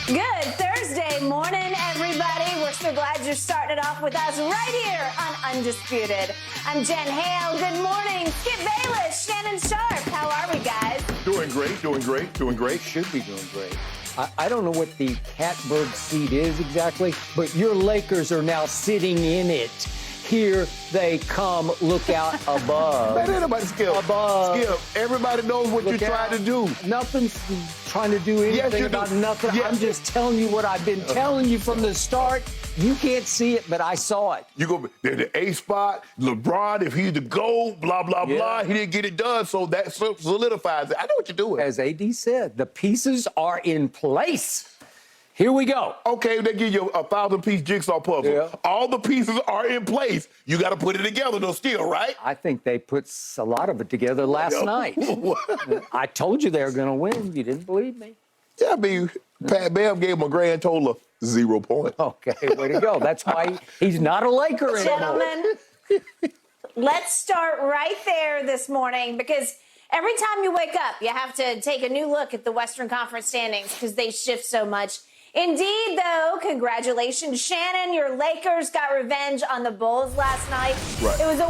Good Thursday morning, everybody. We're so glad you're starting it off with us right here on Undisputed. I'm Jen Hale. Good morning. Skip Bayless, Shannon Sharp. How are we, guys? Doing great, doing great, doing great. Should be doing great. I don't know what the catbird seat is exactly, but your Lakers are now sitting in it. Here they come. Look out above. Man, ain't nobody Skip. Above. Skip, everybody knows what you're trying to do. Nothing's trying to do anything about nothing. Yes. I'm just telling you what I've been telling you from the start. You can't see it, but I saw it. You go, they're the A spot. LeBron, if he's the goal, blah, blah, blah. He didn't get it done, so that solidifies it. I know what you're doing. As AD said, the pieces are in place. Here we go. Okay, they give you a 1,000-piece jigsaw puzzle. Yeah. All the pieces are in place. You got to put it together, though, still, right? I think they put a lot of it together last night. I told you they were going to win. You didn't believe me. Yeah, I mean, Pat Bev gave him a grand total of 0 points. Okay, way to go. That's why he's not a Laker anymore. Gentlemen, let's start right there this morning because every time you wake up, you have to take a new look at the Western Conference standings because they shift so much. Indeed, though, congratulations, Shannon. Your Lakers got revenge on the Bulls last night. Right. It was a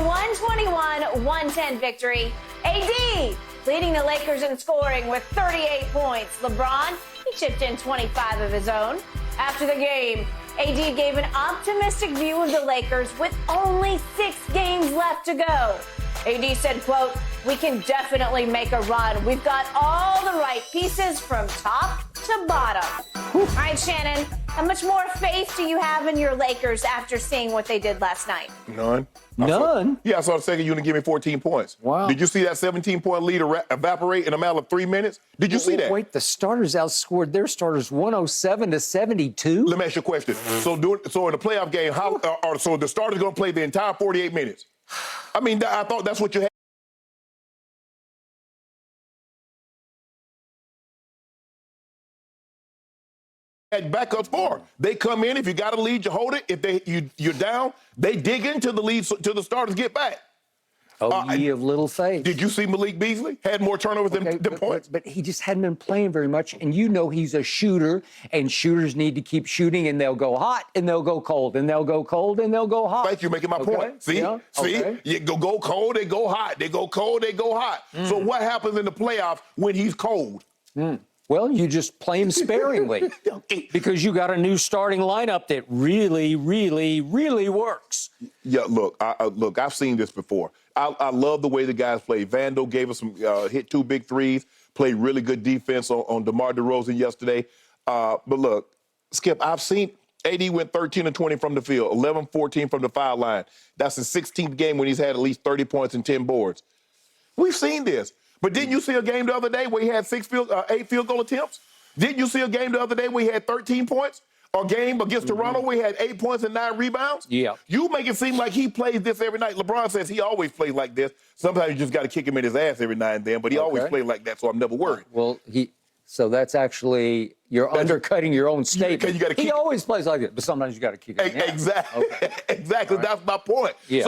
121-110 victory. AD leading the Lakers in scoring with 38 points. LeBron, he chipped in 25 of his own. After the game, AD gave an optimistic view of the Lakers with only 6 games left to go. AD said, quote, "We can definitely make a run. We've got all the right pieces from top to bottom." All right, Shannon, how much more faith do you have in your Lakers after seeing what they did last night? None. None? I saw the second unit give me 14 points. Wow. Did you see that 17-point lead evaporate in a matter of 3 minutes? Did you see that? Wait, the starters outscored their starters 107-72? Let me ask you a question. So in the playoff game, so the starter's going to play the entire 48 minutes? I mean, I thought that's what you had. Backups for. They come in. If you got a lead, you hold it. If you're down, they dig into the lead till the starters get back. Oh, ye of little faith. Did you see Malik Beasley had more turnovers than points? But he just hadn't been playing very much, and you know he's a shooter, and shooters need to keep shooting, and they'll go hot, and they'll go cold, and they'll go cold, and they'll go hot. Thank you, making my point. See, yeah. Okay. You go cold, they go hot. They go cold, they go hot. So what happens in the playoffs when he's cold? Well, you just play him sparingly because you got a new starting lineup that really, really, really works. Yeah, look, I've seen this before. I love the way the guys play. Vando gave us some hit 2 big threes, played really good defense on DeMar DeRozan yesterday. But look, Skip, I've seen AD went 13-20 from the field, 11-14 from the foul line. That's his 16th game when he's had at least 30 points and 10 boards. We've seen this. But didn't you see a game the other day where he had 8 field goal attempts? Didn't you see a game the other day where he had 13 points? Or a game against Toronto where he had 8 points and 9 rebounds? Yeah. You make it seem like he plays this every night. LeBron says he always plays like this. Sometimes you just got to kick him in his ass every now and then, but he always plays like that, so I'm never worried. Well, so that's actually, you're undercutting your own statement. He always plays like it, but sometimes you got to kick him. Exactly. Okay. Exactly. Right. That's my point. Yeah.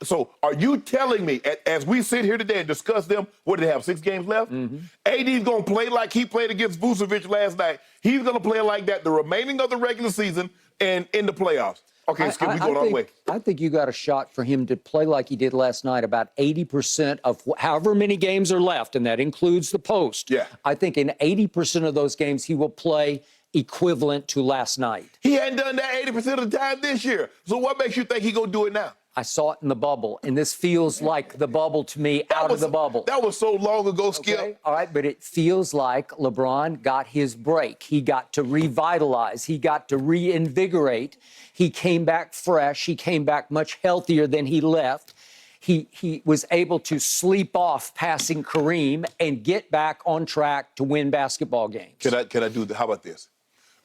So are you telling me, as we sit here today and discuss them, what do they have, 6 games left? AD's going to play like he played against Vucevic last night. He's going to play like that the remaining of the regular season and in the playoffs. Okay, Skip, we going our way. I think you got a shot for him to play like he did last night, about 80% of however many games are left, and that includes the post. Yeah. I think in 80% of those games he will play equivalent to last night. He hadn't done that 80% of the time this year. So what makes you think he's going to do it now? I saw it in the bubble, and this feels like the bubble to me out of the bubble. That was so long ago, Skip. Okay, all right, but it feels like LeBron got his break. He got to revitalize. He got to reinvigorate. He came back fresh. He came back much healthier than he left. He was able to sleep off passing Kareem and get back on track to win basketball games. Can I do how about this?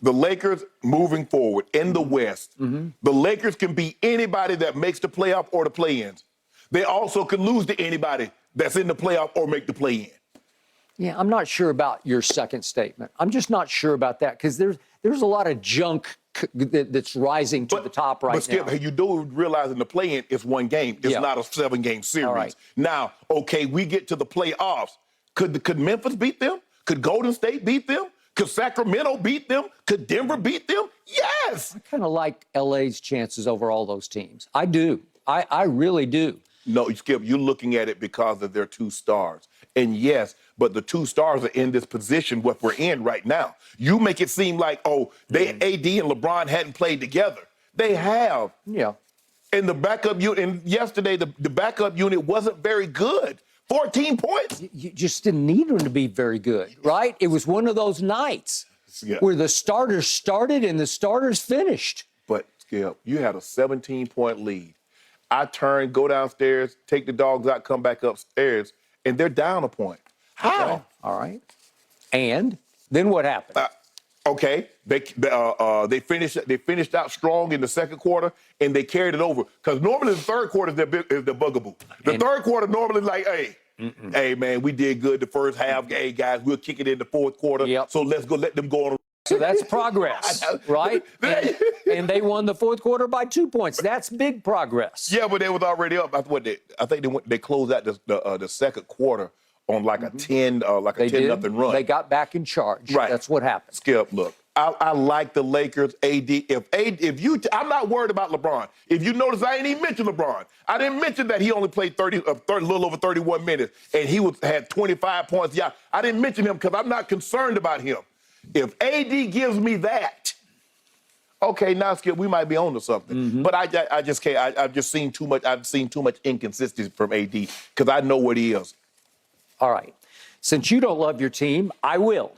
The Lakers moving forward in the West, the Lakers can beat anybody that makes the playoff or the play-ins. They also can lose to anybody that's in the playoff or make the play-in. Yeah, I'm not sure about your second statement. I'm just not sure about that because there's a lot of junk that's rising to the top right now. But Skip, you do realize in the play-in, it's one game. It's not a 7-game series. All right. Now, okay, we get to the playoffs. Could Memphis beat them? Could Golden State beat them? Could Sacramento beat them? Could Denver beat them? Yes. I kind of like LA's chances over all those teams. I do. I really do. No, Skip, you're looking at it because of their two stars. And yes, but the two stars are in this position what we're in right now. You make it seem like, oh, AD and LeBron hadn't played together. They have. Yeah. And the backup unit, and yesterday the backup unit wasn't very good. 14 points. You just didn't need them to be very good, right? It was one of those nights where the starters started and the starters finished. But, Skip, you had a 17-point lead. I turn, go downstairs, take the dogs out, come back upstairs, and they're down a point. How? Okay. All right. And then what happened? Okay, they finished out strong in the second quarter, and they carried it over. Because normally the third quarter is the bugaboo. The third quarter normally like, hey, man, we did good the first half. Hey, guys, we'll kick it in the fourth quarter. Yep. So let's go let them go on. So that's progress, right? And they won the fourth quarter by 2 points. That's big progress. Yeah, but they was already up. I think they closed out the second quarter on like a 10-0 run. They got back in charge. Right. That's what happened. Skip, look, I like the Lakers. I'm not worried about LeBron. If you notice, I ain't even mentioned LeBron. I didn't mention that he only played a little over 31 minutes, and he had 25 points. Yeah, I didn't mention him because I'm not concerned about him. If AD gives me that, okay, now Skip, we might be on to something. But I just can't. I've just seen too much. I've seen too much inconsistency from AD because I know what he is. All right. Since you don't love your team, I will.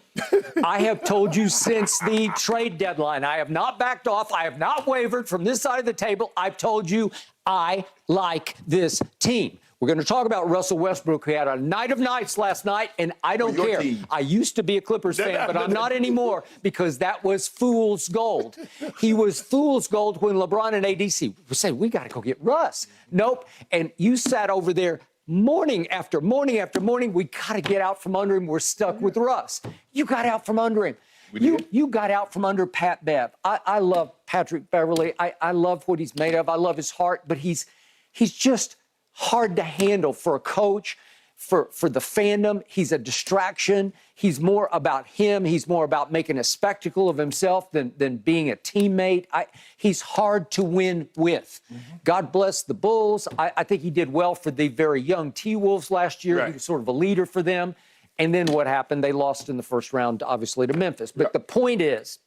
I have told you since the trade deadline. I have not backed off. I have not wavered from this side of the table. I've told you I like this team. We're going to talk about Russell Westbrook, who had a night of nights last night, and I don't care. I used to be a Clippers fan, but I'm not anymore because that was fool's gold. He was fool's gold when LeBron and AD said, we got to go get Russ. Nope. And you sat over there morning after morning after morning. We got to get out from under him. We're stuck with Russ. You got out from under him. You got out from under Pat Bev. I love Patrick Beverley. I love what he's made of. I love his heart, but he's just hard to handle for a coach, for the fandom. He's a distraction. He's more about him. He's more about making a spectacle of himself than being a teammate. He's hard to win with. God bless the Bulls. I think he did well for the very young T-Wolves last year. Right. He was sort of a leader for them. And then what happened? They lost in the first round, obviously, to Memphis. But the point is,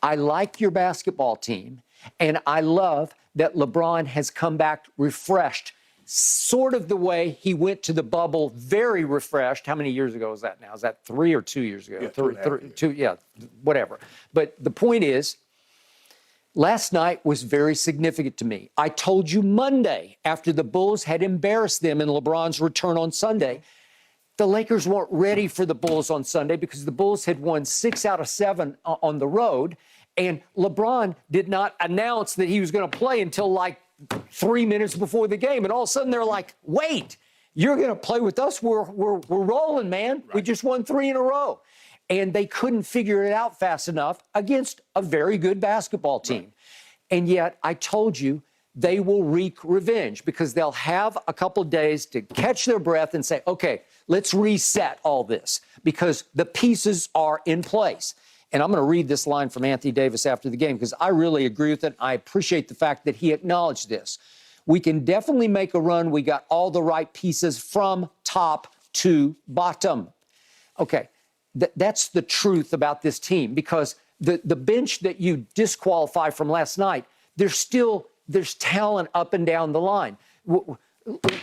I like your basketball team, and I love that LeBron has come back refreshed, sort of the way he went to the bubble, very refreshed. How many years ago is that now? Is that 3 or 2 years ago? Yeah, two, yeah, whatever. But the point is, last night was very significant to me. I told you Monday, after the Bulls had embarrassed them in LeBron's return on Sunday, the Lakers weren't ready for the Bulls on Sunday because the Bulls had won 6 out of 7 on the road. And LeBron did not announce that he was going to play until like 3 minutes before the game. And all of a sudden they're like, wait, you're going to play with us? We're rolling, man. Right. We just won 3 in a row. And they couldn't figure it out fast enough against a very good basketball team. Right. And yet I told you they will wreak revenge because they'll have a couple of days to catch their breath and say, okay, let's reset all this because the pieces are in place. And I'm going to read this line from Anthony Davis after the game because I really agree with it. I appreciate the fact that he acknowledged this. We can definitely make a run. We got all the right pieces from top to bottom. Okay, that's the truth about this team because the bench that you disqualify from last night, there's talent up and down the line.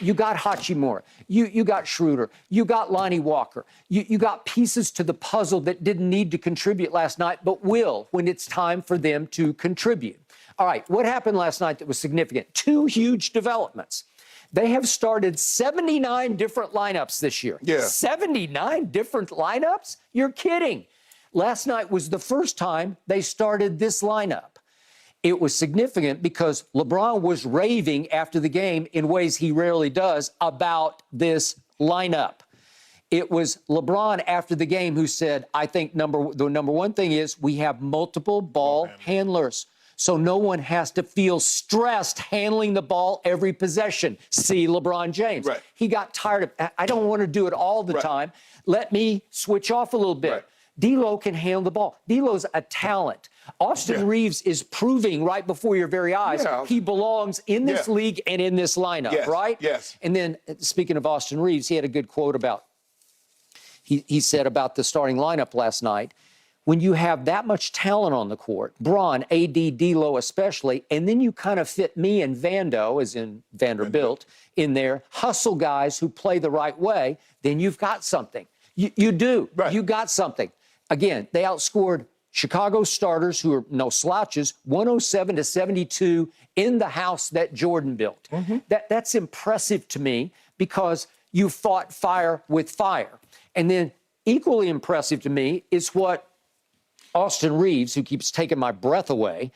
You got Hachimura, you got Schroeder, you got Lonnie Walker, you got pieces to the puzzle that didn't need to contribute last night, but will when it's time for them to contribute. All right, what happened last night that was significant? 2 huge developments. They have started 79 different lineups this year. Yeah. 79 different lineups? You're kidding. Last night was the first time they started this lineup. It was significant because LeBron was raving after the game in ways he rarely does about this lineup. It was LeBron after the game who said, I think the number one thing is we have multiple ball handlers. So no one has to feel stressed handling the ball every possession. See LeBron James. Right. He got tired of, I don't want to do it all the time. Let me switch off a little bit. Right. D'Lo can handle the ball. D'Lo's a talent. Austin Reeves is proving right before your very eyes he belongs in this league and in this lineup, right? Yes. And then, speaking of Austin Reeves, he had a good quote about, he said about the starting lineup last night, when you have that much talent on the court, Bron, AD, D'Lo especially, and then you kind of fit me and Vando, as in Vanderbilt, in there, hustle guys who play the right way, then you've got something. You do. Right. You got something. Again, they outscored Chicago starters, who are no slouches, 107-72 in the house that Jordan built. That's impressive to me because you fought fire with fire. And then equally impressive to me is what Austin Reeves, who keeps taking my breath away,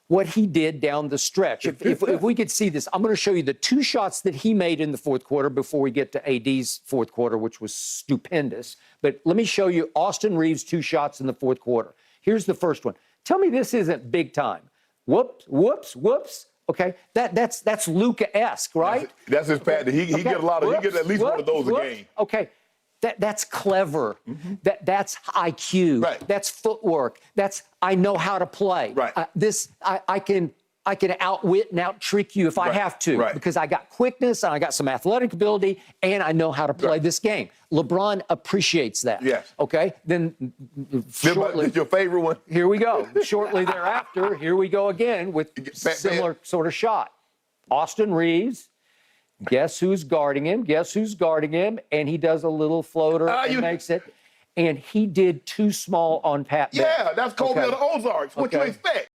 what he did down the stretch. If we could see this, I'm going to show you the 2 shots that he made in the fourth quarter before we get to AD's fourth quarter, which was stupendous. But let me show you Austin Reeves' 2 shots in the fourth quarter. Here's the first one. Tell me this isn't big time. Whoops, whoops, whoops. Okay, that's Luka-esque, right? That's his pattern. He get a lot of. He get at least one of those a game. Okay. That's clever. That's IQ. Right. That's footwork. That's I know how to play. Right. I can outwit and out-trick you if I have to because I got quickness and I got some athletic ability and I know how to play this game. LeBron appreciates that. Yes. Okay. Then shortly, your favorite one. Here we go. Shortly thereafter, here we go again with similar sort of shot. Austin Reeves. Guess who's guarding him? Guess who's guarding him? And he does a little floater and makes it. And he did too small on Pat Bev. Yeah, that's Kobe of the Ozarks. What you expect?